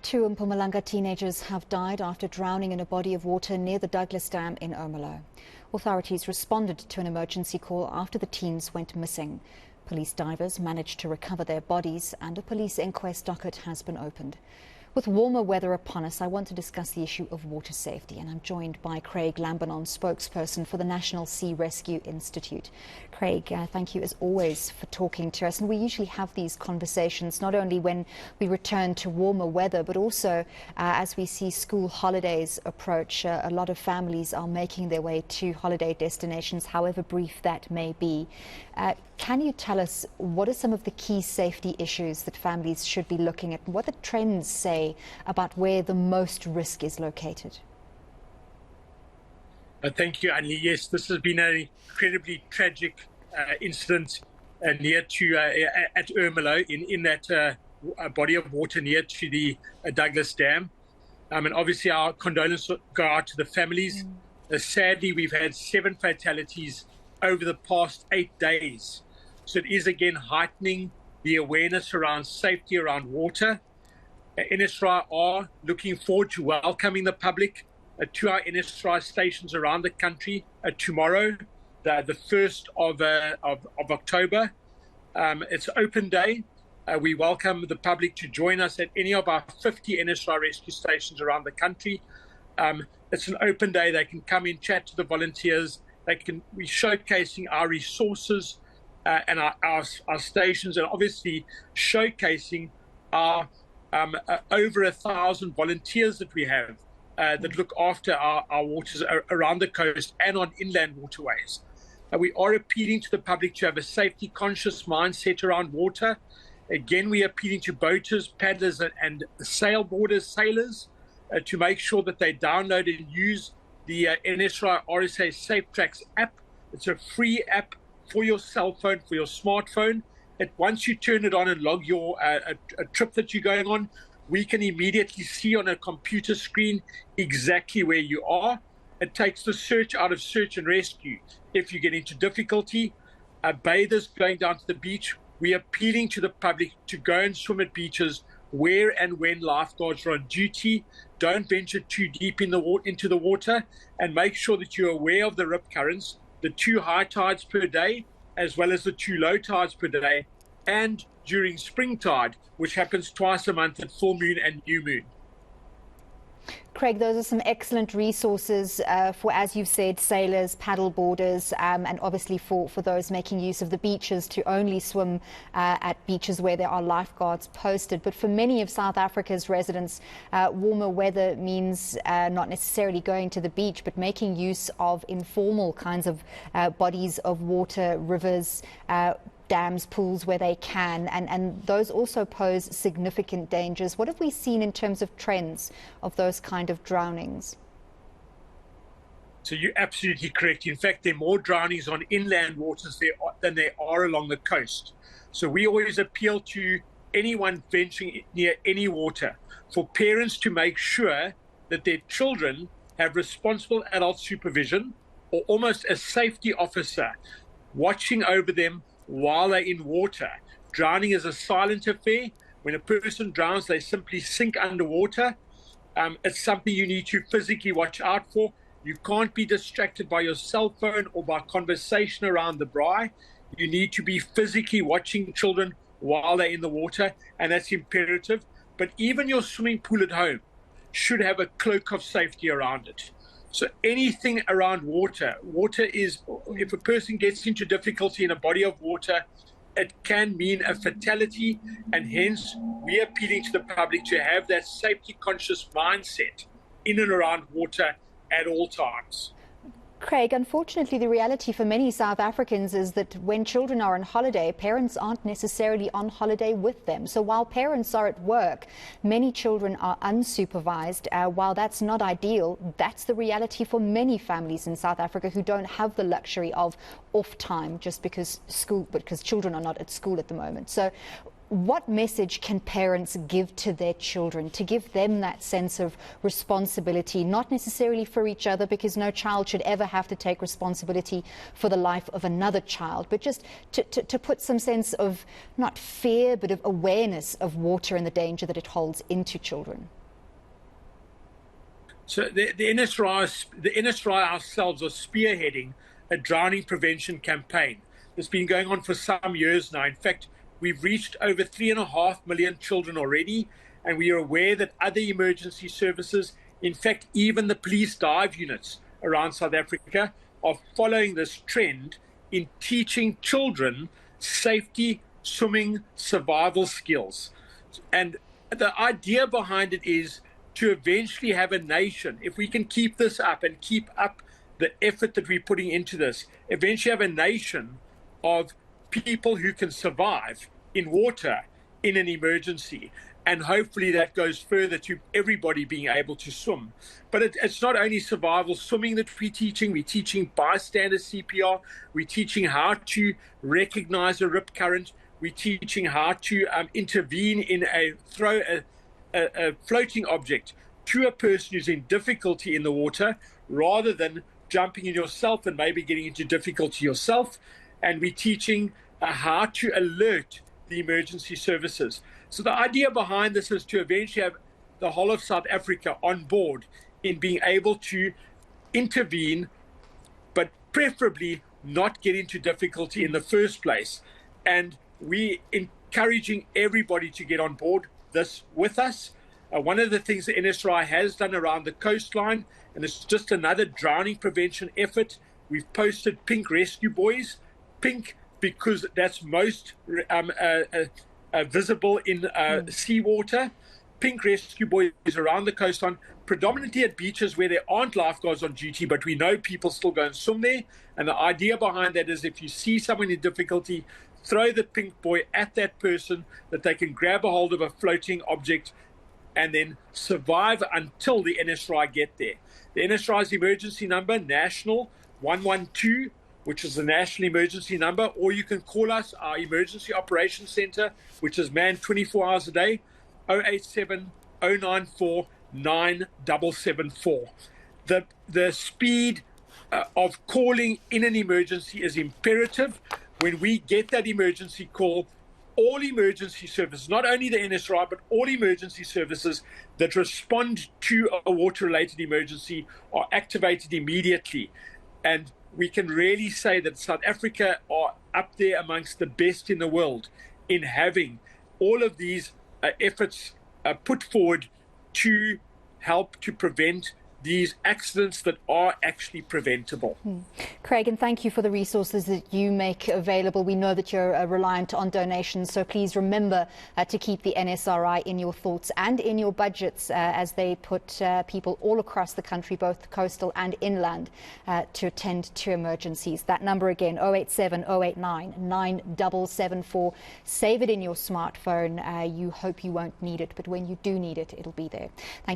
Two Mpumalanga teenagers have died after drowning in a body of water near the Douglas Dam in Ermelo. Authorities responded to an emergency call after the teens went missing. Police divers managed to recover their bodies and a police inquest docket has been opened. With warmer weather upon us, I want to discuss the issue of water safety, and I'm joined by Craig Lambinon, spokesperson for the National Sea Rescue Institute. Craig, thank you as always for talking to us. And we usually have these conversations not only when we return to warmer weather, but also as we see school holidays approach. A lot of families are making their way to holiday destinations, however brief that may be. Can you tell us what are some of the key safety issues that families should be looking at? What the trends say about where the most risk is located? Thank you, Annie. Yes, this has been an incredibly tragic incident near to at Ermelo in that body of water near to the Douglas Dam. And obviously our condolences go out to the families. Sadly, we've had 7 fatalities over the past 8 days. So it is again heightening the awareness around safety around water. NSRI are looking forward to welcoming the public to our NSRI stations around the country tomorrow, the 1st of October. It's open day. We welcome the public to join us at any of our 50 NSRI rescue stations around the country. It's an open day. They can come in, chat to the volunteers. We're showcasing our resources and our stations, and obviously showcasing our over 1,000 volunteers that we have that look after our waters around the coast and on inland waterways. We are appealing to the public to have a safety conscious mindset around water. Again, we are appealing to boaters, paddlers and sailboarders, sailors to make sure that they download and use the NSRI RSA Safe Tracks app. It's a free app for your cell phone, for your smartphone. Once you turn it on and log your a trip that you're going on, we can immediately see on a computer screen exactly where you are. It takes the search out of search and rescue. If you get into difficulty, bathers going down to the beach, we're appealing to the public to go and swim at beaches where and when lifeguards are on duty. Don't venture too deep into the water, and make sure that you're aware of the rip currents, the 2 high tides per day, as well as the 2 low tides per day, and during spring tide, which happens twice a month at full moon and new moon. Craig, those are some excellent resources for, as you've said, sailors, paddle boarders, and obviously for those making use of the beaches to only swim at beaches where there are lifeguards posted. But for many of South Africa's residents, warmer weather means not necessarily going to the beach, but making use of informal kinds of bodies of water, rivers, dams, pools where they can, and those also pose significant dangers. What have we seen in terms of trends of those kind of drownings? So you're absolutely correct. In fact, there are more drownings on inland waters than there are along the coast. So we always appeal to anyone venturing near any water for parents to make sure that their children have responsible adult supervision, or almost a safety officer watching over them while they're in water. Drowning is a silent affair. When a person drowns, they simply sink underwater. It's something you need to physically watch out for. You can't be distracted by your cell phone or by conversation around the braai. You need to be physically watching children while they're in the water, and that's imperative. But even your swimming pool at home should have a cloak of safety around it. So anything around water is, if a person gets into difficulty in a body of water, it can mean a fatality, and hence we are appealing to the public to have that safety conscious mindset in and around water at all times. Craig, unfortunately, the reality for many South Africans is that when children are on holiday, parents aren't necessarily on holiday with them. So while parents are at work, many children are unsupervised. While that's not ideal, that's the reality for many families in South Africa who don't have the luxury of off time just because children are not at school at the moment. So what message can parents give to their children to give them that sense of responsibility, not necessarily for each other, because no child should ever have to take responsibility for the life of another child, but just to put some sense of not fear, but of awareness of water and the danger that it holds into children? So the NSRI ourselves are spearheading a drowning prevention campaign that's been going on for some years now. In fact, we've reached over 3.5 million children already, and we are aware that other emergency services, in fact, even the police dive units around South Africa, are following this trend in teaching children safety, swimming, survival skills. And the idea behind it is to eventually have a nation, if we can keep this up and keep up the effort that we're putting into this, eventually have a nation of people who can survive in water in an emergency. And hopefully that goes further to everybody being able to swim. But it's not only survival swimming that we're teaching bystander CPR, we're teaching how to recognize a rip current, we're teaching how to intervene in throw a floating object to a person who's in difficulty in the water, rather than jumping in yourself and maybe getting into difficulty yourself. And we're teaching how to alert the emergency services. So the idea behind this is to eventually have the whole of South Africa on board in being able to intervene, but preferably not get into difficulty in the first place. And we're encouraging everybody to get on board this with us. One of the things the NSRI has done around the coastline, and it's just another drowning prevention effort, we've posted pink rescue buoys. Pink because that's most visible in seawater. Pink rescue buoys around the coastline, predominantly at beaches where there aren't lifeguards on duty, but we know people still go and swim there. And the idea behind that is if you see someone in difficulty, throw the pink buoy at that person, that they can grab a hold of a floating object and then survive until the NSRI get there. The NSRI's emergency number, national 112, which is the national emergency number, or you can call us, our emergency operations center, which is manned 24 hours a day, 087 094 9774. The speed of calling in an emergency is imperative. When we get that emergency call, all emergency services, not only the NSRI, but all emergency services that respond to a water-related emergency are activated immediately. And we can really say that South Africa are up there amongst the best in the world in having all of these efforts put forward to help to prevent these accidents that are actually preventable. Craig, and thank you for the resources that you make available. We know that you're reliant on donations, so please remember to keep the NSRI in your thoughts and in your budgets as they put people all across the country, both coastal and inland, to attend to emergencies. That number again, 087 089 9774. Save it in your smartphone. You hope you won't need it, but when you do need it, it'll be there. Thank you.